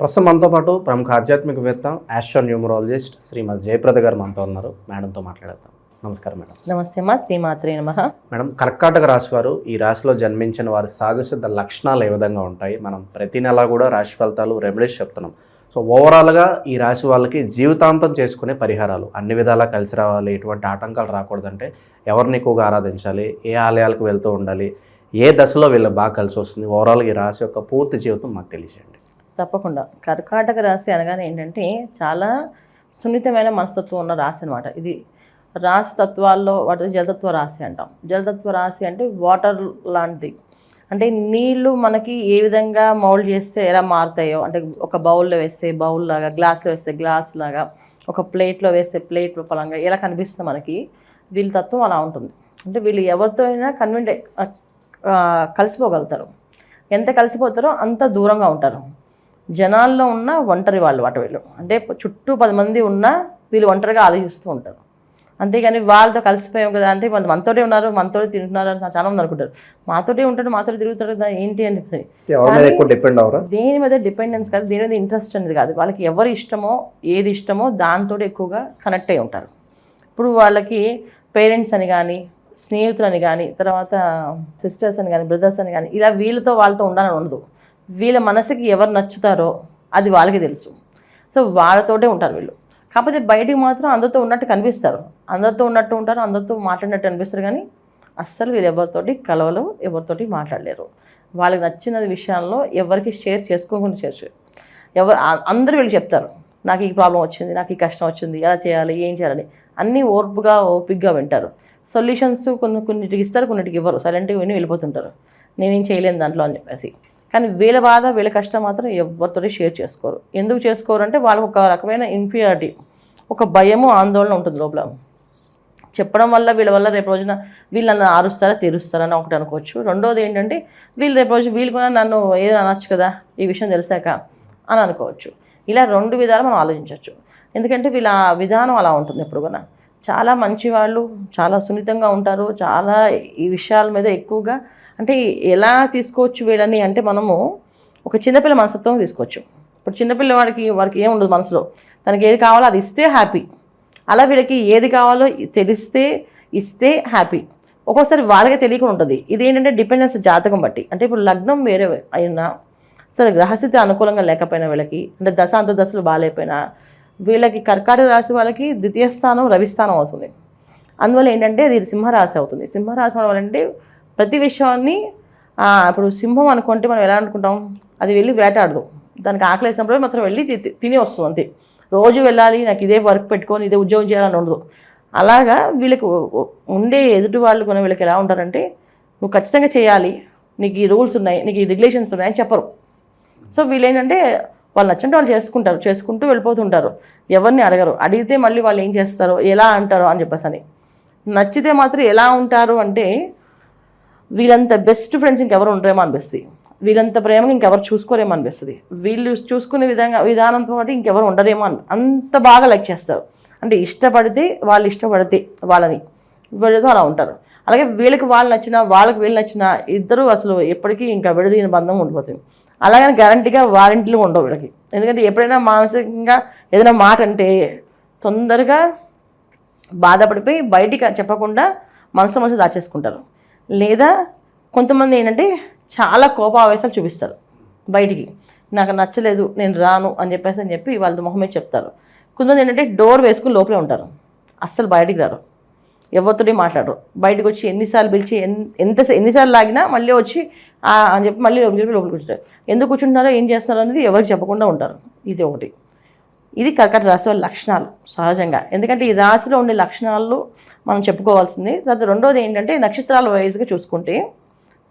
ప్రస్తుతం మనతో పాటు ప్రముఖ ఆధ్యాత్మికవేత్త ఆస్ట్రోన్యూమరాలజిస్ట్ శ్రీమతి జయప్రద గారు మనతో ఉన్నారు. మేడంతో మాట్లాడతాం. నమస్కారం మేడం. నమస్తే అమ్మా, శ్రీమాత్రే నమః. మేడం, కర్కాటక రాశి వారు, ఈ రాశిలో జన్మించిన వారి సహజసిద్ధ లక్షణాలు ఏ విధంగా ఉంటాయి? మనం ప్రతి నెల కూడా రాశి ఫలితాలు రెమెడీస్ చెప్తున్నాం. సో ఓవరాల్గా ఈ రాశి వాళ్ళకి జీవితాంతం చేసుకునే పరిహారాలు అన్ని విధాలా కలిసి రావాలి, ఎటువంటి ఆటంకాలు రాకూడదంటే ఎవరిని ఎక్కువగా ఆరాధించాలి, ఏ ఆలయాలకు వెళ్తూ ఉండాలి, ఏ దశలో వీళ్ళకి బాగా కలిసి వస్తుంది, ఓవరాల్గా ఈ రాశి యొక్క పూర్తి జీవితం మాకు తెలియజేయండి. తప్పకుండా. కర్కాటక రాశి అనగానే ఏంటంటే చాలా సున్నితమైన మనస్తత్వం ఉన్న రాశి అనమాట. ఇది రాశి తత్వాల్లో వాటి జలతత్వ రాశి అంటాం. జలతత్వ రాశి అంటే వాటర్ లాంటిది. అంటే నీళ్లు మనకి ఏ విధంగా మౌల్డ్ చేస్తే ఎలా మారుతాయో, అంటే ఒక బౌల్లో వేస్తే బౌల్ లాగా, గ్లాస్లో వేస్తే గ్లాస్ లాగా, ఒక ప్లేట్లో వేస్తే ప్లేట్ పరంగా ఎలా కనిపిస్తుంది మనకి, వీళ్ళ తత్వం అలా ఉంటుంది. అంటే వీళ్ళు ఎవరితో అయినా కలిసిపోగలుగుతారు. ఎంత కలిసిపోతారో అంత దూరంగా ఉంటారు. జనాల్లో ఉన్న ఒంటరి వాళ్ళు వాటి వీళ్ళు. అంటే చుట్టూ 10 మంది ఉన్నా వీళ్ళు ఒంటరిగా ఆలోచిస్తూ ఉంటారు. అంతేగాని వాళ్ళతో కలిసిపోయాం కదా అంటే మనతోటే ఉన్నారు, మనతోటే తింటున్నారు అని చాలామంది అనుకుంటారు. మాతోటే ఉంటాడు, మాతోటే తిరుగుతాడు కదా ఏంటి అని చెప్పి. దేని మీద డిపెండెన్స్ కాదు, దేని మీద ఇంట్రెస్ట్ అనేది కాదు. వాళ్ళకి ఎవరు ఇష్టమో, ఏది ఇష్టమో దాంతో ఎక్కువగా కనెక్ట్ అయి ఉంటారు. ఇప్పుడు వాళ్ళకి పేరెంట్స్ అని కానీ, స్నేహితులని కానీ, తర్వాత సిస్టర్స్ అని కానీ, బ్రదర్స్ అని కానీ, ఇలా వీళ్ళతో వాళ్ళతో ఉండాలని ఉండదు. వీళ్ళ మనసుకి ఎవరు నచ్చుతారో అది వాళ్ళకి తెలుసు. సో వాళ్ళతోటే ఉంటారు వీళ్ళు. కాకపోతే బయటికి మాత్రం అందరితో ఉన్నట్టు కనిపిస్తారు, అందరితో ఉన్నట్టు ఉంటారు, అందరితో మాట్లాడినట్టు అనిపిస్తారు. కానీ అస్సలు వీళ్ళు ఎవరితోటి కలవలు, ఎవరితోటి మాట్లాడలేరు. వాళ్ళకి నచ్చిన విషయాల్లో ఎవరికి షేర్ చేసుకోకుండా అందరూ వీళ్ళు చెప్తారు, నాకు ఈ ప్రాబ్లం వచ్చింది, నాకు ఈ కష్టం వచ్చింది, ఎలా చేయాలి, ఏం చేయాలని అన్నీ ఓపికగా వింటారు. సొల్యూషన్స్ కొన్నిటికి ఇస్తారు, కొన్నిటికి ఇవ్వరు. సైలెంట్గా విని వెళ్ళిపోతుంటారు, నేనేం చేయలేను దాంట్లో అని చెప్పేసి. కానీ వీళ్ళ బాధ, వీళ్ళ కష్టం మాత్రం ఎవరితోటి షేర్ చేసుకోరు. ఎందుకు చేసుకోరు అంటే వాళ్ళకు ఒక రకమైన ఇన్ఫీరియారిటీ, ఒక భయము, ఆందోళన ఉంటుంది లోపల. చెప్పడం వల్ల వీళ్ళ వల్ల రేపు రోజున వీళ్ళు నన్ను ఆరుస్తారా, తీరుస్తారని ఒకటి అనుకోవచ్చు. రెండోది ఏంటంటే వీళ్ళు రేపు రోజు వీళ్ళు కూడా నన్ను ఏదో అనొచ్చు కదా ఈ విషయం తెలిసాక అని అనుకోవచ్చు. ఇలా 2 విధాలు మనం ఆలోచించవచ్చు. ఎందుకంటే వీళ్ళ విధానం అలా ఉంటుంది. ఎప్పుడు కూడా చాలా మంచి వాళ్ళు, చాలా సున్నితంగా ఉంటారు. చాలా ఈ విషయాల మీద ఎక్కువగా, అంటే ఎలా తీసుకోవచ్చు వీళ్ళని అంటే మనము ఒక చిన్నపిల్ల మనస్తత్వం తీసుకోవచ్చు. ఇప్పుడు చిన్నపిల్ల వాడికి ఏం ఉండదు మనసులో, తనకి ఏది కావాలో అది ఇస్తే హ్యాపీ. అలా వీళ్ళకి ఏది కావాలో తెలిస్తే ఇస్తే హ్యాపీ. ఒక్కోసారి వాళ్ళకే తెలియకుండా ఉంటుంది. ఇదేంటంటే డిపెండెన్స్ జాతకం బట్టి. అంటే ఇప్పుడు లగ్నం వేరే అయినా సరే, గ్రహస్థితి అనుకూలంగా లేకపోయినా వీళ్ళకి, అంటే అంతర్దశలు బాగాలేకపోయినా వీళ్ళకి, కర్కాటక రాశి వాళ్ళకి ద్వితీయ స్థానం రవిస్థానం అవుతుంది. అందువల్ల ఏంటంటే అది సింహరాశి అవుతుంది. సింహరాశి వాళ్ళంటే ప్రతి విషయాన్ని, ఇప్పుడు సింహం అనుకుంటే మనం ఎలా అనుకుంటాం, అది వెళ్ళి వేటాడదు, దానికి ఆకలి వేసినప్పుడు మాత్రం వెళ్ళి తిని వస్తుంది అంతే. రోజు వెళ్ళాలి, నాకు ఇదే వర్క్ పెట్టుకొని ఇదే ఉద్యోగం చేయాలని ఉండదు. అలాగా వీళ్ళకి ఉండే ఎదుటి వాళ్ళు కూడా వీళ్ళకి ఎలా ఉంటారంటే, నువ్వు ఖచ్చితంగా చేయాలి, నీకు ఈ రూల్స్ ఉన్నాయి, నీకు ఈ రెగ్యులేషన్స్ ఉన్నాయి అని చెప్పరు. సో వీళ్ళు ఏంటంటే వాళ్ళు నచ్చినట్టు వాళ్ళు చేసుకుంటూ వెళ్ళిపోతుంటారు. ఎవరిని అడగరు. అడిగితే మళ్ళీ వాళ్ళు ఏం చేస్తారో, ఎలా అంటారో అని చెప్పేసి అని. నచ్చితే మాత్రం ఎలా ఉంటారు అంటే వీళ్ళంత బెస్ట్ ఫ్రెండ్స్ ఇంకెవరు ఉండరేమో అనిపిస్తుంది, వీళ్ళంత ప్రేమగా ఇంకెవరు చూసుకోరేమో అనిపిస్తుంది, వీళ్ళు చూసుకునే విధానంతో పాటు ఇంకెవరు ఉండరేమో అంత బాగా లైక్ చేస్తారు. అంటే ఇష్టపడితే వాళ్ళని వీళ్ళతో అలా ఉంటారు. అలాగే వీళ్ళకి వాళ్ళు నచ్చినా, వాళ్ళకి వీళ్ళు నచ్చినా, ఇద్దరు అసలు ఎప్పటికీ ఇంకా విడదీని బంధం ఉండిపోతుంది. అలాగని గ్యారంటీగా వారింటిలో ఉండవు వీళ్ళకి. ఎందుకంటే ఎప్పుడైనా మానసికంగా ఏదైనా మాట అంటే తొందరగా బాధపడిపోయి బయటికి చెప్పకుండా మనసు దాచేసుకుంటారు. లేదా కొంతమంది ఏంటంటే చాలా కోపావేశాలు చూపిస్తారు బయటికి, నాకు నచ్చలేదు నేను రాను అని చెప్పి వాళ్ళ మొహమే చెప్తారు. కొంతమంది ఏంటంటే డోర్ వేసుకుని లోపలే ఉంటారు, అస్సలు బయటికి రారు, ఎవరితోటి మాట్లాడరు. బయటకు వచ్చి ఎన్నిసార్లు పిలిచి ఎన్నిసార్లు లాగినా మళ్ళీ వచ్చి అని చెప్పి మళ్ళీ లోపలికి కూర్చుంటారు. ఎందుకు కూర్చుంటున్నారో, ఏం చేస్తున్నారో అనేది ఎవరికి చెప్పకుండా ఉంటారు. ఇది ఒకటి. ఇది కర్కాటక రాశి వాళ్ళ లక్షణాలు సహజంగా. ఎందుకంటే ఈ రాశిలో ఉండే లక్షణాలు మనం చెప్పుకోవాల్సింది. తర్వాత రెండోది ఏంటంటే నక్షత్రాల వైజ్గా చూసుకుంటే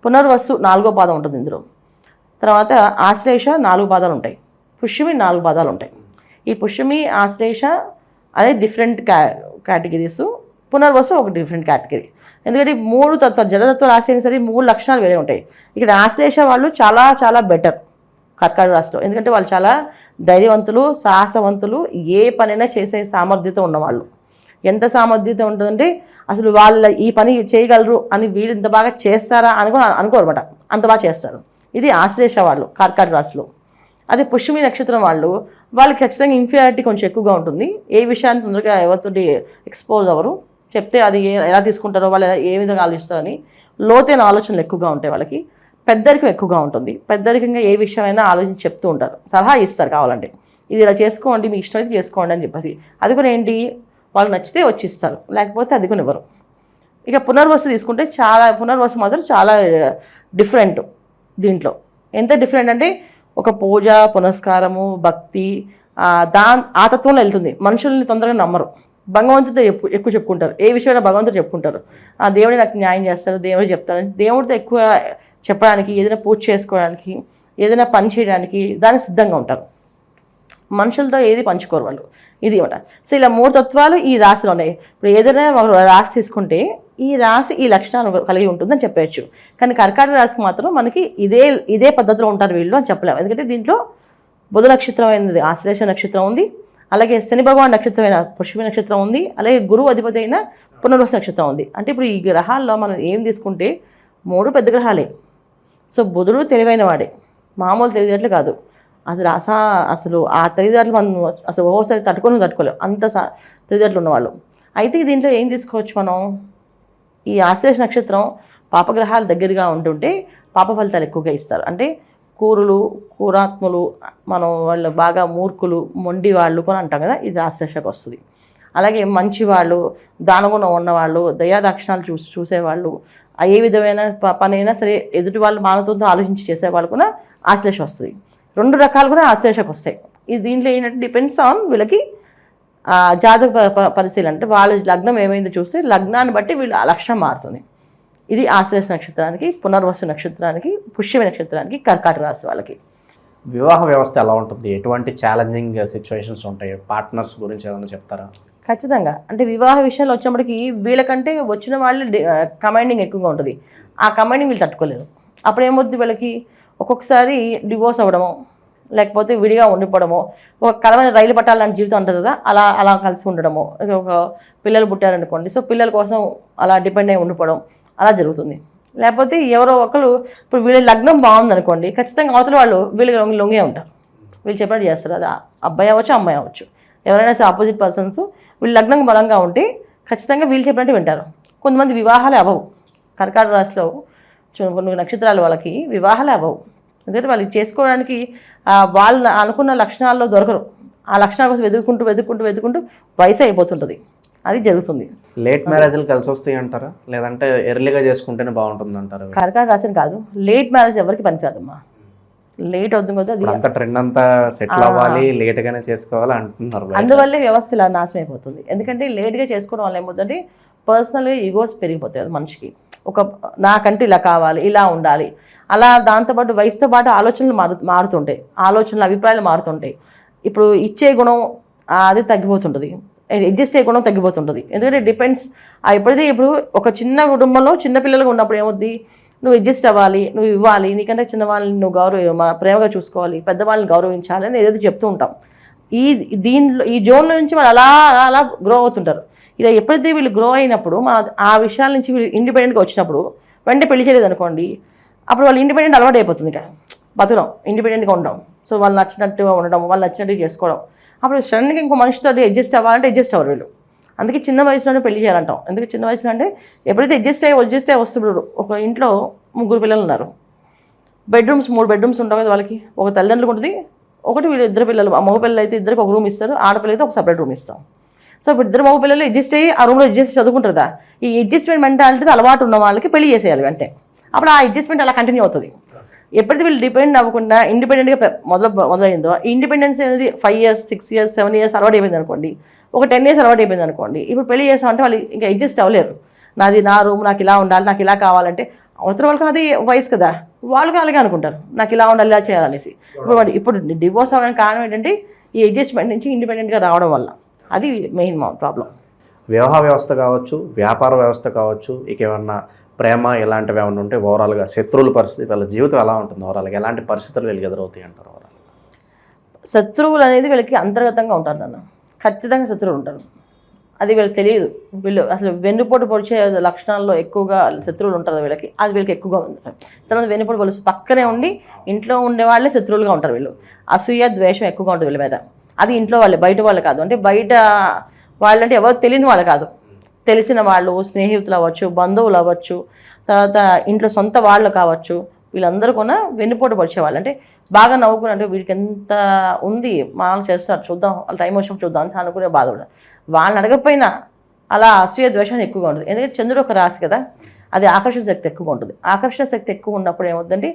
పునర్వసు 4వ పాదం ఉంటుంది ఇందులో. తర్వాత ఆశ్లేష 4 పాదాలు ఉంటాయి, పుష్యమి 4 పాదాలు ఉంటాయి. ఈ పుష్యమి, ఆశ్లేష అనేది డిఫరెంట్ కేటగిరీస్, పునర్వసు ఒక డిఫరెంట్ కేటగిరీ. ఎందుకంటే 3 తత్వ జలతత్వ రాశి అయినా సరే 3 లక్షణాలు వేరే ఉంటాయి. ఇక్కడ ఆశ్లేష వాళ్ళు చాలా చాలా బెటర్ కర్కాటక రాశిలో. ఎందుకంటే వాళ్ళు చాలా ధైర్యవంతులు, సాహసవంతులు, ఏ పనైనా చేసే సామర్థ్యత ఉన్నవాళ్ళు. ఎంత సామర్థ్యత ఉంటుందంటే అసలు వాళ్ళ ఈ పని చేయగలరు అని, వీళ్ళు ఇంత బాగా చేస్తారా అనుకోరన్నమాట, అంత బాగా చేస్తారు. ఇది ఆశ్లేష వాళ్ళు కర్కాటక రాశిలో. అదే పుష్యమి నక్షత్రం వాళ్ళకి ఖచ్చితంగా ఇన్ఫీరియారిటీ కొంచెం ఎక్కువగా ఉంటుంది. ఏ విషయాన్ని తొందరగా ఎవరితోటి ఎక్స్పోజ్ అవ్వరు, చెప్తే అది ఎలా తీసుకుంటారో, వాళ్ళు ఏ విధంగా ఆలోచిస్తారని లోతైన ఆలోచనలు ఎక్కువగా ఉంటాయి వాళ్ళకి. పెద్దరికం ఎక్కువగా ఉంటుంది. పెద్దరికంగా ఏ విషయమైనా ఆలోచించి చెప్తూ ఉంటారు, సలహా ఇస్తారు కావాలంటే, ఇది ఇలా చేసుకోండి, మీ ఇష్టం అయితే చేసుకోండి అని చెప్పేసి. అది కూడా ఏంటి, వాళ్ళు నచ్చితే వచ్చి ఇస్తారు, లేకపోతే అది కూడా ఇవ్వరు. ఇక పునర్వసు తీసుకుంటే పునర్వసు మాత్రం చాలా డిఫరెంట్. దీంట్లో ఎంత డిఫరెంట్ అంటే ఒక పూజ, పునస్కారము, భక్తి ఆ తత్వంలో వెళ్తుంది. మనుషుల్ని తొందరగా నమ్మరు, భగవంతుడితో ఎక్కువ చెప్పుకుంటారు. ఏ విషయమైనా భగవంతుడు చెప్పుకుంటారు. ఆ దేవుడే నాకు న్యాయం చేస్తారు, దేవుడు చెప్తారు. దేవుడితో ఎక్కువ చెప్పడానికి, ఏదైనా పూజ చేసుకోవడానికి, ఏదైనా పని చేయడానికి దానికి సిద్ధంగా ఉంటారు. మనుషులతో ఏది పంచుకోరు వాళ్ళు. ఇది ఒకట. సో ఇలా 3 తత్వాలు ఈ రాశిలో ఉన్నాయి. ఇప్పుడు ఏదైనా ఒక రాశి తీసుకుంటే ఈ రాశి ఈ లక్షణాలు కలిగి ఉంటుందని చెప్పవచ్చు. కానీ కర్కాటక రాశికి మాత్రం మనకి ఇదే పద్ధతిలో ఉంటారు వీళ్ళు అని చెప్పలేము. ఎందుకంటే దీంట్లో బుధ నక్షత్రమైనది ఆశ్లేష నక్షత్రం ఉంది, అలాగే శని భగవాన్ నక్షత్రమైన పుష్యమి నక్షత్రం ఉంది, అలాగే గురువు అధిపతి అయిన పునర్వసు నక్షత్రం ఉంది. అంటే ఇప్పుడు ఈ గ్రహాల్లో మనం ఏం తీసుకుంటే 3 పెద్ద గ్రహాలే. సో బుధుడు తెలివైన వాడే, మామూలు తెలివితేటలు కాదు. అసలు ఆ తెలివితేటలు మనం అసలు ఒక్కోసారి తట్టుకోలేము, అంత తెలివితేటలు ఉన్నవాళ్ళు. అయితే దీంట్లో ఏం తీసుకోవచ్చు మనం, ఈ ఆశ్లేష నక్షత్రం పాపగ్రహాలు దగ్గరగా ఉంటుంటే పాప ఫలితాలు ఎక్కువగా ఇస్తారు. అంటే కూరాత్ములు, మనం వాళ్ళు బాగా మూర్ఖులు, మొండి వాళ్ళు కూడా అంటాం కదా, ఇది ఆశ్లేషకు వస్తుంది. అలాగే మంచివాళ్ళు, దానగుణం ఉన్నవాళ్ళు, దయాదాక్షిణాలు చూసేవాళ్ళు, ఏ విధమైన పని అయినా సరే ఎదుటి వాళ్ళు మానవత్వంతో ఆలోచించి చేసేవాళ్ళు కూడా ఆశ్లేష వస్తుంది. 2 రకాలు కూడా ఆశ్లేషకు వస్తాయి. ఇది దీంట్లో ఏంటంటే డిపెండ్స్ ఆన్ వీళ్ళకి జాతక పరిశీలన, అంటే వాళ్ళ లగ్నం ఏమైందో చూస్తే లగ్నాన్ని బట్టి వీళ్ళ లక్షణం మారుతుంది. ఇది ఆశ్లేష నక్షత్రానికి, పునర్వసు నక్షత్రానికి, పుష్యమి నక్షత్రానికి, కర్కాటక రాశి వాళ్ళకి. వివాహ వ్యవస్థ ఎలా ఉంటుంది, ఎటువంటి ఛాలెంజింగ్ సిచ్యువేషన్స్ ఉంటాయి, పార్ట్నర్స్ గురించి ఏమైనా చెప్తారా? ఖచ్చితంగా. అంటే వివాహ విషయంలో వచ్చినప్పటికీ వీళ్ళకంటే వచ్చిన వాళ్ళు కమాండింగ్ ఎక్కువగా ఉంటుంది. ఆ కమాండింగ్ వీళ్ళు తట్టుకోలేరు. అప్పుడు ఏమవుతుంది, వీళ్ళకి ఒక్కొక్కసారి డివోర్స్ అవ్వడము, లేకపోతే విడిగా ఉండిపోవడము, ఒక కలమైన రైలు పట్టాలని జీవితం ఉంటుంది కదా, అలా కలిసి ఉండడము. ఒక పిల్లలు పుట్టారనుకోండి, సో పిల్లల కోసం అలా డిపెండ్ అయి ఉండిపోవడం అలా జరుగుతుంది. లేకపోతే ఎవరో ఒకరు, ఇప్పుడు వీళ్ళ లగ్నం బాగుందనుకోండి, ఖచ్చితంగా అవతల వాళ్ళు వీళ్ళకి లొంగే ఉంటారు, వీళ్ళు చెప్పినట్టు చేస్తారు. అది అబ్బాయి అవ్వచ్చు, అమ్మాయి అవ్వచ్చు, ఎవరైనా సరే ఆపోజిట్ పర్సన్స్ వీళ్ళ లగ్నం బలంగా ఉంటే ఖచ్చితంగా వీళ్ళు చెప్పినట్టు వింటారు. కొంతమంది వివాహాలే అవ్వవు. కర్కాటక రాశిలో కొన్ని నక్షత్రాలు వాళ్ళకి వివాహాలే అవ్వవు. ఎందుకంటే వాళ్ళకి చేసుకోవడానికి వాళ్ళు అనుకున్న లక్షణాల్లో దొరకరు. ఆ లక్షణాల కోసం వెతుక్కుంటూ వయసు అయిపోతుంటుంది. అది జరుగుతుంది. లేట్ మ్యారేజ్లు కలిసి వస్తాయి అంటారా, లేదంటే ఎర్లీగా చేసుకుంటేనే బాగుంటుంది అంటారు? కర్కాటక రాశిని కాదు, లేట్ మ్యారేజ్ ఎవరికి పనికిరాదమ్మా. లేట్ అవుతుంది కదా, అది అంత ట్రెండ్ అంతా సెటిల్ అవ్వాలి, లేట్గానే చేసుకోవాలి అంటున్నారు. అందువల్లే వ్యవస్థ ఇలా నాశనం అయిపోతుంది. ఎందుకంటే లేట్గా చేసుకోవడం వల్ల ఏమవుతుందంటే పర్సనల్గా ఈగోస్ పెరిగిపోతాయి మనిషికి. నాకంటే ఇలా కావాలి, ఇలా ఉండాలి, అలా దాంతోపాటు వయసుతో పాటు ఆలోచనలు మారుతుంటాయి, అభిప్రాయాలు మారుతుంటాయి. ఇప్పుడు ఇచ్చే గుణం అది తగ్గిపోతుంటుంది, అడ్జస్ట్ అయ్యే గుణం తగ్గిపోతుంటుంది. ఎందుకంటే డిపెండ్స్ ఎప్పుడైతే ఇప్పుడు ఒక చిన్న కుటుంబంలో చిన్న పిల్లలుగా ఉన్నప్పుడు ఏమవుద్ది, నువ్వు అడ్జస్ట్ అవ్వాలి, నువ్వు ఇవ్వాలి, నీకంటే చిన్నవాళ్ళని నువ్వు ప్రేమగా చూసుకోవాలి, పెద్దవాళ్ళని గౌరవించాలి అని ఏదైతే చెప్తూ ఉంటాం. ఈ జోన్లో నుంచి వాళ్ళు అలా గ్రో అవుతుంటారు. ఇలా ఎప్పుడైతే వీళ్ళు గ్రో అయినప్పుడు ఆ విషయాల నుంచి వీళ్ళు ఇండిపెండెంట్గా వచ్చినప్పుడు వెంటనే పెళ్లి చేయలేదు అనుకోండి, అప్పుడు వాళ్ళు ఇండిపెండెంట్ అలవాటు అయిపోతుంది. ఇక బతుకం ఇండిపెండెంట్గా ఉండడం, సో వాళ్ళు నచ్చినట్టుగా ఉండడం, వాళ్ళు నచ్చినట్టు చేసుకోవడం. అప్పుడు సడన్గా ఇంకో మనిషితో అడ్జస్ట్ అవ్వాలంటే అడ్జస్ట్ అవ్వరు వీళ్ళు. అందుకే చిన్న వయసులోనే పెళ్లి చేయాలంటాం. ఎందుకంటే చిన్న వయసులో అంటే ఎప్పుడైతే అడ్జస్ట్ అయ్యి వస్తున్నారు. ఒక ఇంట్లో 3 పిల్లలు ఉన్నారు, 3 బెడ్రూమ్స్ ఉంటాయి కదా వాళ్ళకి. ఒక తల్లిదండ్రులకు ఉంటుంది, ఒకటి వీళ్ళు 2 పిల్లలు, మగ పిల్లలు అయితే 2కి ఒక రూమ్ ఇస్తారు, ఆడపిల్ల అయితే ఒక సపరేట్ రూమ్ ఇస్తాం. సో ఇప్పుడు 2 మగ పిల్లలు అడ్జస్ట్ అయ్యి ఆ రూమ్లో అడ్జస్ట్ చదువుకుంటారు. ఈ అడ్జస్ట్మెంట్ మెంటాలిటీ అలవాటు ఉన్న వాళ్ళకి పెళ్లి చేసేయాలి అంటే, అప్పుడు ఆ అడ్జస్ట్మెంట్ అలా కంటిన్యూ అవుతుంది. ఎప్పుడైతే వీళ్ళు డిపెండ్ అవ్వకుండా ఇండిపెండెంట్గా మొదలైందో, ఈ ఇండిపెండెన్స్ అనేది 5 years 6 years 7 years అలవాటు అయిపోయింది అనుకోండి, ఒక 10 years అలవాటు అయిపోయింది అనుకోండి, ఇప్పుడు పెళ్లి చేస్తామంటే వాళ్ళు ఇంకా అడ్జస్ట్ అవ్వలేరు. నా రూమ్ నాకు ఇలా ఉండాలి, నాకు ఇలా కావాలంటే అవతల వాళ్ళకి అది వయసు కదా, వాళ్ళకి అలాగే అనుకుంటారు, నాకు ఇలా ఉండాలి, ఇలా చేయాలనేసి. ఇప్పుడు డివోర్స్ అవ్వడానికి కారణం ఏంటంటే ఈ అడ్జస్ట్మెంట్ నుంచి ఇండిపెండెంట్గా రావడం వల్ల. అది మెయిన్ ప్రాబ్లం. వివాహ వ్యవస్థ కావచ్చు, వ్యాపార వ్యవస్థ కావచ్చు, ఇక ఏమన్నా ప్రేమ ఇలాంటివి ఏమైనా ఉంటే ఓవరాల్గా శత్రువుల పరిస్థితి, వాళ్ళ జీవితం ఎలా ఉంటుంది, ఓవరాల్గా ఎలాంటి పరిస్థితులు వీళ్ళకి ఎదురవుతాయి అంటారు? ఓవరాల్ శత్రువులు అనేది వీళ్ళకి అంతర్గతంగా ఉంటారు నాన్న. ఖచ్చితంగా శత్రువులు ఉంటారు. అది వీళ్ళకి తెలియదు. వీళ్ళు అసలు వెన్నుపోటు పొడిచే లక్షణాల్లో ఎక్కువగా శత్రువులు ఉంటారు వీళ్ళకి, అది వీళ్ళకి ఎక్కువగా ఉంది. చాలా వెన్నుపోటు పొలుసు పక్కనే ఉండి ఇంట్లో ఉండే వాళ్ళే శత్రువులుగా ఉంటారు వీళ్ళు. అసూయ ద్వేషం ఎక్కువగా ఉంటుంది వీళ్ళ మీద. అది ఇంట్లో వాళ్ళే, బయట వాళ్ళు కాదు. అంటే బయట వాళ్ళంటే ఎవరు తెలియని వాళ్ళు కాదు, తెలిసిన వాళ్ళు, స్నేహితులు అవ్వచ్చు, బంధువులు అవ్వచ్చు, తర్వాత ఇంట్లో సొంత వాళ్ళు కావచ్చు, వీళ్ళందరూ కూడా వెన్నుపోటు పొడిచేవాళ్ళు. అంటే బాగా నవ్వుకుని, అంటే వీడికి ఎంత ఉంది, మామూలు చేస్తారు చూద్దాం, వాళ్ళ టైం వచ్చినప్పుడు చూద్దాం అని అనుకునే బాధ కూడా. వాళ్ళని అడగకపోయినా అలా అసూయ ద్వేషం ఎక్కువగా ఉంటుంది. ఎందుకంటే చంద్రుడు ఒక రాశి కదా, అది ఆకర్షణ శక్తి ఎక్కువగా ఉంటుంది. ఆకర్షణ శక్తి ఎక్కువ ఉన్నప్పుడు ఏమవుతుందంటే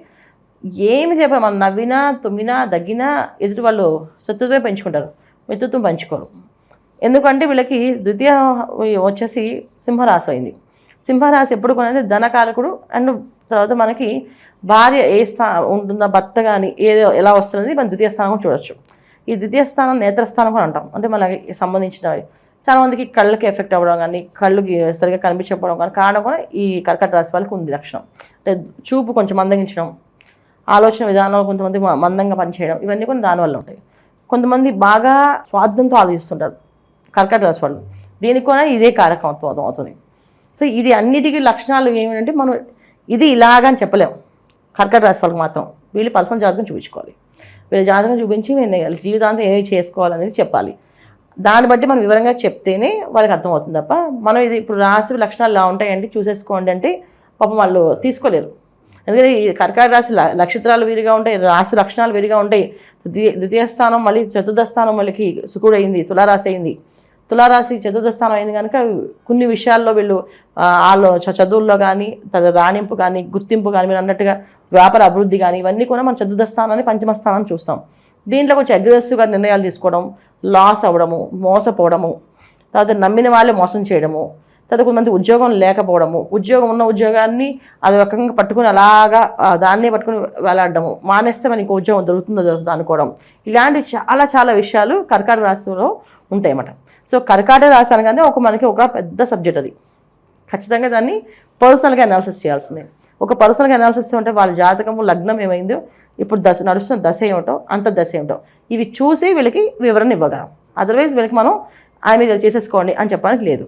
ఏమి చెప్పాలి, మనం నవ్వినా తుమ్మినా దగ్గినా ఎదుటి వాళ్ళు శత్రుత్వమే పెంచుకుంటారు, మిత్రుత్వం పంచుకోరు. ఎందుకంటే వీళ్ళకి ద్వితీయ వచ్చేసి సింహరాశి అయింది. సింహరాశి ఎప్పుడు కొనేది ధనకారకుడు. అండ్ తర్వాత మనకి భార్య ఏ ఉంటుందా, భర్త కానీ ఏదో ఎలా వస్తుంది మనం ద్వితీయ స్థానం చూడొచ్చు. ఈ ద్వితీయ స్థానం నేత్రస్థానం అని అంటాం. అంటే మనకి సంబంధించినవి చాలామందికి కళ్ళకి ఎఫెక్ట్ అవ్వడం కానీ, కళ్ళుకి సరిగ్గా కనిపించకపోవడం కానీ కారణం కూడా ఈ కర్కాటక రాశి వాళ్ళకి ఉంది లక్షణం. అంటే చూపు కొంచెం మందగించడం, ఆలోచన విధానాలు కొంతమంది మందంగా పనిచేయడం, ఇవన్నీ కూడా దానివల్ల ఉంటాయి. కొంతమంది బాగా స్వార్థంతో ఆలోచిస్తుంటారు కర్కాటక రాశి వాళ్ళు, దీనికి కూడా ఇదే కారకత్వం అవుతుంది. సో ఇది అన్నిటికీ లక్షణాలు ఏమిటంటే మనం ఇది ఇలాగని చెప్పలేము. కర్కాటక రాశి వాళ్ళకి మాత్రం వీళ్ళు పర్సనల్ జాతకం చూపించుకోవాలి. వీళ్ళ జాతకం చూపించి నేను జీవితాంతం ఏమి చేసుకోవాలనేది చెప్పాలి. దాన్ని బట్టి మనం వివరంగా చెప్తేనే వాళ్ళకి అర్థమవుతుంది తప్ప మనం ఇది ఇప్పుడు రాశి లక్షణాలు ఇలా ఉంటాయండి చూసేసుకోండి అంటే పాపం వాళ్ళు తీసుకోలేరు. ఎందుకంటే ఈ కర్కాటక రాశి నక్షత్రాలు వీరిగా ఉంటాయి, రాశి లక్షణాలు వీరిగా ఉంటాయి. ద్వితీయ స్థానం మళ్ళీ చతుర్థ స్థానం వాళ్ళకి శుక్రుడు అయింది, తులారాశి అయింది. తులారాశి చతుర్థ స్థానం అయింది కనుక కొన్ని విషయాల్లో వీళ్ళు వాళ్ళు చదువుల్లో కానీ, రాణింపు కానీ, గుర్తింపు కానీ, మీరు అన్నట్టుగా వ్యాపార అభివృద్ధి కానీ, ఇవన్నీ కూడా మనం చతుర్థ స్థానాన్ని పంచమ స్థానాన్ని చూస్తాం. దీంట్లో కొంచెం అగ్రెసివ్గా నిర్ణయాలు తీసుకోవడం, లాస్ అవ్వడము, మోసపోవడము, తర్వాత నమ్మిన వాళ్ళే మోసం చేయడము, తర్వాత కొంతమంది ఉద్యోగం లేకపోవడము, ఉద్యోగం ఉన్న ఉద్యోగాన్ని అది రకంగా పట్టుకుని అలాగా దాన్నే పట్టుకుని వేలాడడము, మానేస్తే మనకి ఉద్యోగం దొరుకుతుందో అనుకోవడం, ఇలాంటి చాలా చాలా విషయాలు కర్కాటక రాశిలో ఉంటాయన్నమాట. సో కర్కాటక రాశి అనగానే మనకి ఒక పెద్ద సబ్జెక్ట్ అది. ఖచ్చితంగా దాన్ని పర్సనల్గా అనాలిసిస్ చేయాల్సిందే. ఒక పర్సనల్గా అనాలిసిస్ ఉంటే వాళ్ళ జాతకము లగ్నం ఏమైందో, ఇప్పుడు నడుస్తున్న దశ ఏమిటో, అంత దశ ఏమిటో, ఇవి చూసి వీళ్ళకి వివరణ ఇవ్వగలం. అదర్వైజ్ వీళ్ళకి మనం ఆయన చేసేసుకోండి అని చెప్పడానికి లేదు.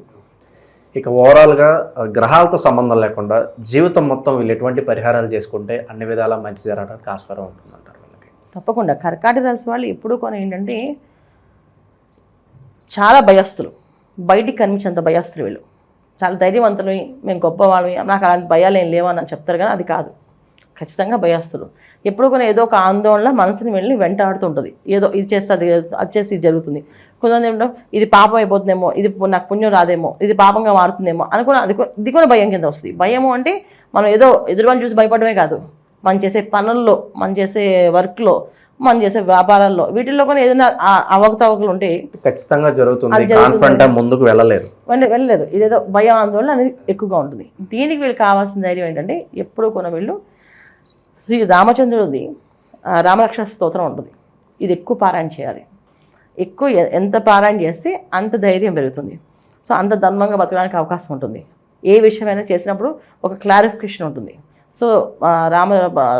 ఇక ఓవరాల్గా గ్రహాలతో సంబంధం లేకుండా జీవితం మొత్తం వీళ్ళు ఎటువంటి పరిహారాలు చేసుకుంటే అన్ని విధాలా మంచి జరగడానికి ఆస్కారం ఉంటుందంటారు వీళ్ళకి? తప్పకుండా కర్కాటక రాశి వాళ్ళు ఎప్పుడూ కొన్ని ఏంటంటే చాలా భయస్తులు, బయటికి కనిపించేంత భయస్తులు వీళ్ళు. చాలా ధైర్యవంతులు, మేము గొప్పవాళ్ళమి, నాకు అలాంటి భయాలు ఏం లేవని చెప్తారు కానీ అది కాదు. ఖచ్చితంగా భయస్తులు. ఎప్పుడు కూడా ఏదో ఒక ఆందోళన మనసుని వెళ్ళి వెంటాడుతుంటుంది. ఏదో ఇది చేస్తే అది చేస్తే ఇది జరుగుతుంది. కొంతమంది ఏమిటో ఇది పాపం అయిపోతుందేమో, ఇది నాకు పుణ్యం రాదేమో, ఇది పాపంగా మారుతుందేమో అనుకుని ఇది కూడా భయం కింద వస్తుంది. భయము అంటే మనం ఏదో ఎదురువాళ్ళు చూసి భయపడమే కాదు, మనం చేసే పనుల్లో, మనం చేసే వర్క్లో, మనం చేసే వ్యాపారాల్లో, వీటిల్లో కూడా ఏదైనా అవకతవకలు ఉంటే ఖచ్చితంగా జరుగుతుంది, ముందుకు వెళ్ళలేరు. ఇదేదో భయం ఆందోళన అనేది ఎక్కువగా ఉంటుంది. దీనికి వీళ్ళు కావాల్సిన ధైర్యం ఏంటంటే ఎప్పుడూ కొన వీళ్ళు శ్రీ రామచంద్రుడిది రామరక్ష స్తోత్రం ఉంటుంది, ఇది ఎక్కువ పారాయణ చేయాలి. ఎక్కువ ఎంత పారాయణ చేస్తే అంత ధైర్యం పెరుగుతుంది. సో అంత ధర్మంగా బతకడానికి అవకాశం ఉంటుంది. ఏ విషయమైనా చేసినప్పుడు ఒక క్లారిఫికేషన్ ఉంటుంది. సో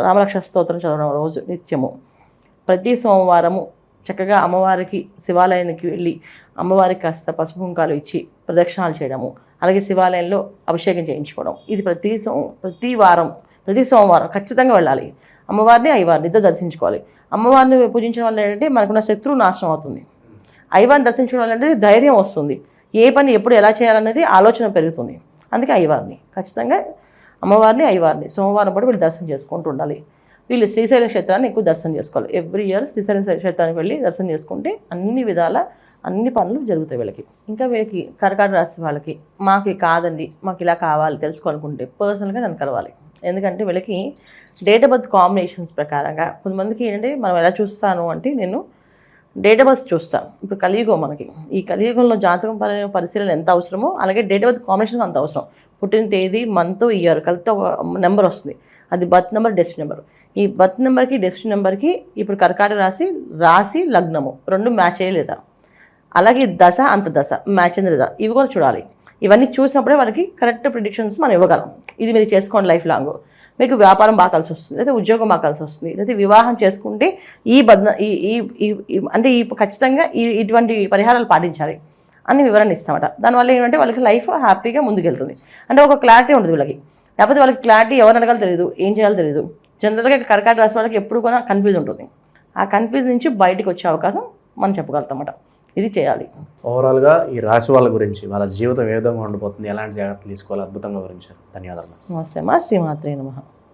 రామరక్ష స్తోత్రం చదవడం రోజు నిత్యము, ప్రతి సోమవారము చక్కగా అమ్మవారికి శివాలయానికి వెళ్ళి అమ్మవారికి కాస్త పసుపు కుంకాలు ఇచ్చి ప్రదక్షిణాలు చేయడము, అలాగే శివాలయంలో అభిషేకం చేయించుకోవడం, ఇది ప్రతి సోమవారం ఖచ్చితంగా వెళ్ళాలి. అమ్మవారిని అయ్యవారిని ఇద్దరు దర్శించుకోవాలి. అమ్మవారిని పూజించడం వల్ల ఏంటంటే మనకున్న శత్రువు నాశనం అవుతుంది. అయ్యవారిని దర్శించడం వల్ల అంటే ధైర్యం వస్తుంది, ఏ పని ఎప్పుడు ఎలా చేయాలనేది ఆలోచన పెరుగుతుంది. అందుకే అయ్యవారిని ఖచ్చితంగా అమ్మవారిని అయ్యవారిని సోమవారం పాటు వీళ్ళు దర్శనం చేసుకుంటూ ఉండాలి. వీళ్ళు శ్రీశైల క్షేత్రాన్ని ఎక్కువ దర్శనం చేసుకోవాలి. ఎవ్రీ ఇయర్ శ్రీశైల క్షేత్రానికి వెళ్ళి దర్శనం చేసుకుంటే అన్ని విధాల అన్ని పనులు జరుగుతాయి వీళ్ళకి. ఇంకా వీళ్ళకి కర్కాటక రాశి వాళ్ళకి మాకు కాదండి, మాకు ఇలా కావాలి తెలుసుకోవాలనుకుంటే పర్సనల్గా నన్ను కలవాలి. ఎందుకంటే వీళ్ళకి డేట్ ఆఫ్ బర్త్ కాంబినేషన్స్ ప్రకారంగా కొంతమందికి ఏంటంటే మనం ఎలా చూస్తాను అంటే నేను డేట్ ఆఫ్ బర్త్ చూస్తాను. ఇప్పుడు కలియుగం, మనకి ఈ కలియుగంలో జాతకం పరిశీలన ఎంత అవసరమో అలాగే డేట్ ఆఫ్ బర్త్ కాంబినేషన్ అంత అవసరం. పుట్టిన తేదీ, మంత్, ఇయర్ కలిపితే ఒక నెంబర్ వస్తుంది, అది బర్త్ నెంబర్, డెస్టినీ నెంబర్. ఈ బర్త్ నెంబర్కి డెస్టినీ నెంబర్కి ఇప్పుడు కర్కాటక రాశి లగ్నము రెండు మ్యాచ్ అయ్యలేదా, అలాగే దశ అంత దశ మ్యాచ్ అయింది లేదా, ఇవి కూడా చూడాలి. ఇవన్నీ చూసినప్పుడే వాళ్ళకి కరెక్ట్ ప్రిడిక్షన్స్ మనం ఇవ్వగలం. ఇది మీరు చేసుకోండి లైఫ్ లాంగ్, మీకు వ్యాపారం బాగా కలిసి వస్తుంది, లేదా ఉద్యోగం బాగా కలిసి వస్తుంది, లేదా వివాహం చేసుకుంటే ఈ ఖచ్చితంగా ఇటువంటి పరిహారాలు పాటించాలి. అని వివరణ ఇస్తామట. దానివల్ల ఏంటంటే వాళ్ళకి లైఫ్ హ్యాపీగా ముందుకెళ్తుంది. అంటే ఒక క్లారిటీ ఉంటుంది వీళ్ళకి. లేకపోతే వాళ్ళకి క్లారిటీ ఎవరు అడగాలో తెలియదు, ఏం చేయాలో తెలియదు. జనరల్గా కర్కాటక రాశి వాళ్ళకి ఎప్పుడు కూడా కన్ఫ్యూజ్ ఉంటుంది. ఆ కన్ఫ్యూజ్ నుంచి బయటకు వచ్చే అవకాశం మనం చెప్పగలుగుతామట. ఇది చేయాలి. ఓవరాల్గా ఈ రాశి వాళ్ళ గురించి, వాళ్ళ జీవితం ఏ విధంగా ఉండిపోతుంది, ఎలాంటి జాగ్రత్తలు తీసుకోవాలి, అద్భుతంగా వివరించారు. ధన్యవాదాలు. నమస్తే అమ్మా. శ్రీమాత్రే నమః.